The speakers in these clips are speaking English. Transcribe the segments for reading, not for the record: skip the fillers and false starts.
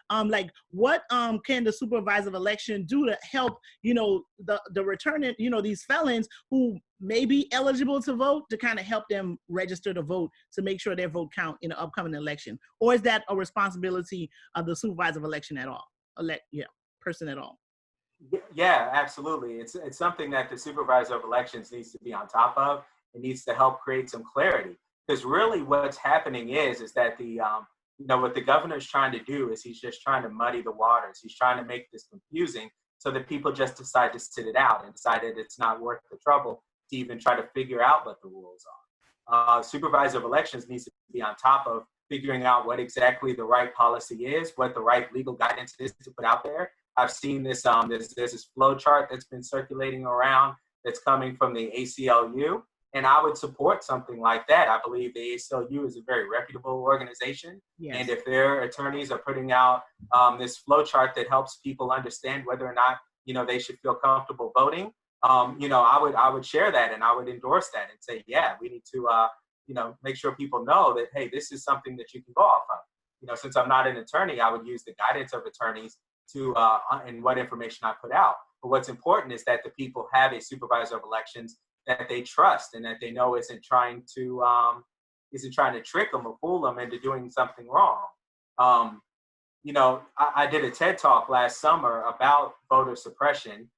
Like what can the supervisor of election do to help, the returning, these felons who may be eligible to vote, to kind of help them register to vote, to make sure their vote count in the upcoming election? Or is that a responsibility of the supervisor of election at all? Person at all? Yeah, absolutely. It's something that the supervisor of elections needs to be on top of. It needs to help create some clarity, because really what's happening is that what the governor is trying to do is he's just trying to muddy the waters. He's trying to make this confusing so that people just decide to sit it out and decide that it's not worth the trouble to even try to figure out what the rules are. Supervisor of elections needs to be on top of figuring out what exactly the right policy is, what the right legal guidance is to put out there. I've seen this, there's this flow chart that's been circulating around that's coming from the ACLU, and I would support something like that. I believe the ACLU is a very reputable organization, yes. And if their attorneys are putting out this flow chart that helps people understand whether or not, they should feel comfortable voting, I would share that, and I would endorse that and say, yeah, we need to, make sure people know that, hey, this is something that you can go off of. Since I'm not an attorney, I would use the guidance of attorneys to and what information I put out. But what's important is that the people have a supervisor of elections that they trust and that they know isn't trying to trick them or fool them into doing something wrong. I did a TED talk last summer about voter suppression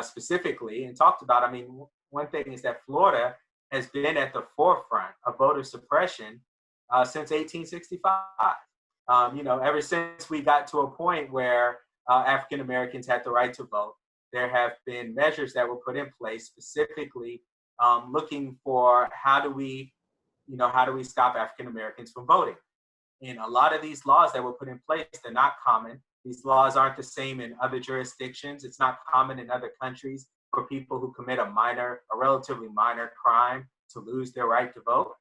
specifically, and talked about, one thing is that Florida has been at the forefront of voter suppression since 1865. Ever since we got to a point where African Americans had the right to vote, there have been measures that were put in place specifically looking for how do we stop African Americans from voting. And a lot of these laws that were put in place, they're not common. These laws aren't the same in other jurisdictions. It's not common in other countries for people who commit a relatively minor crime to lose their right to vote.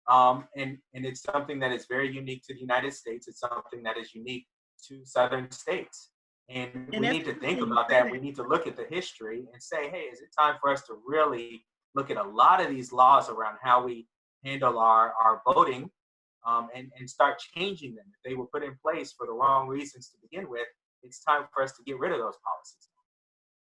And it's something that is very unique to the United States. It's something that is unique to Southern states. And we need to think about that. We need to look at the history and say, hey, is it time for us to really look at a lot of these laws around how we handle our voting and start changing them? If they were put in place for the wrong reasons to begin with, it's time for us to get rid of those policies.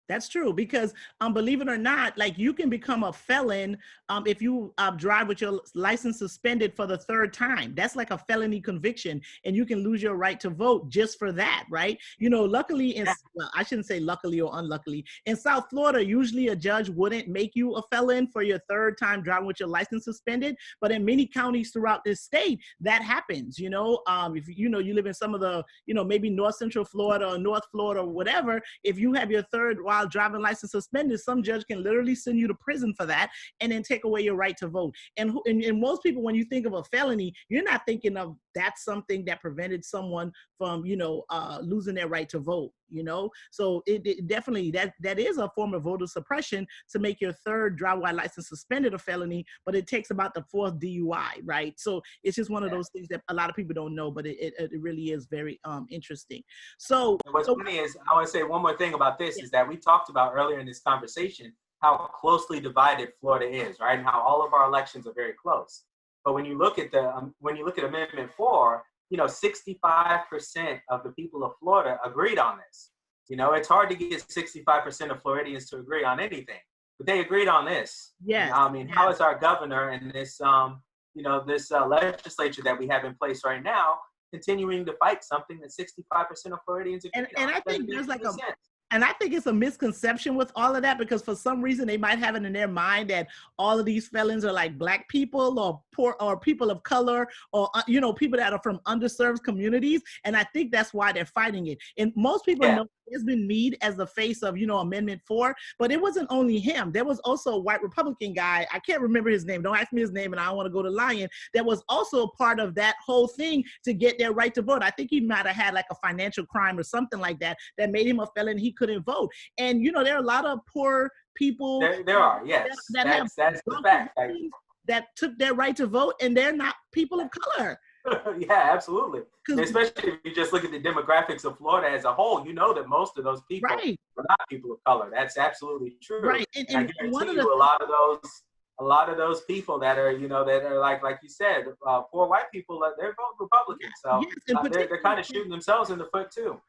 That's true, because believe it or not, like you can become a felon if you drive with your license suspended for the third time. That's like a felony conviction, and you can lose your right to vote just for that, right? Luckily, well, I shouldn't say luckily or unluckily, in South Florida, usually a judge wouldn't make you a felon for your third time driving with your license suspended. But in many counties throughout this state, that happens. If you live in some of the, maybe North Central Florida or North Florida or whatever, if you have your third while driving license suspended, some judge can literally send you to prison for that and then take away your right to vote. And most people, when you think of a felony, you're not thinking of that's something that prevented someone from, losing their right to vote, So it definitely, that is a form of voter suppression, to make your third driver while license suspended a felony, but it takes about the fourth DUI, right? So it's just one of those things that a lot of people don't know, but it really is very interesting. So what's funny is, I want to say one more thing about this, is that we talked about earlier in this conversation how closely divided Florida is, right? And how all of our elections are very close. But when you look at Amendment 4, 65% of the people of Florida agreed on this. It's hard to get 65% of Floridians to agree on anything, but they agreed on this. Yeah. How is our governor and this, this legislature that we have in place right now continuing to fight something that 65% of Floridians agree on? And I think there's and I think it's a misconception with all of that, because for some reason they might have it in their mind that all of these felons are like Black people or poor or people of color or, people that are from underserved communities. And I think that's why they're fighting it. And most people know Desmond Meade as the face of, Amendment 4, but it wasn't only him. There was also a white Republican guy. I can't remember his name. Don't ask me his name, and I don't want to go to lying. That was also a part of that whole thing to get their right to vote. I think he might have had like a financial crime or something like that made him a felon. He couldn't vote. And, there are a lot of poor people. There are, yes. That's the fact. That took their right to vote, and they're not people of color. Yeah, absolutely. Especially if you just look at the demographics of Florida as a whole, that most of those people are not people of color. That's absolutely true. Right. And I guarantee you a lot of those a lot of those people that are, that are like you said, poor white people, they're voting Republican. So Yes, and they're particularly kind of shooting themselves in the foot too.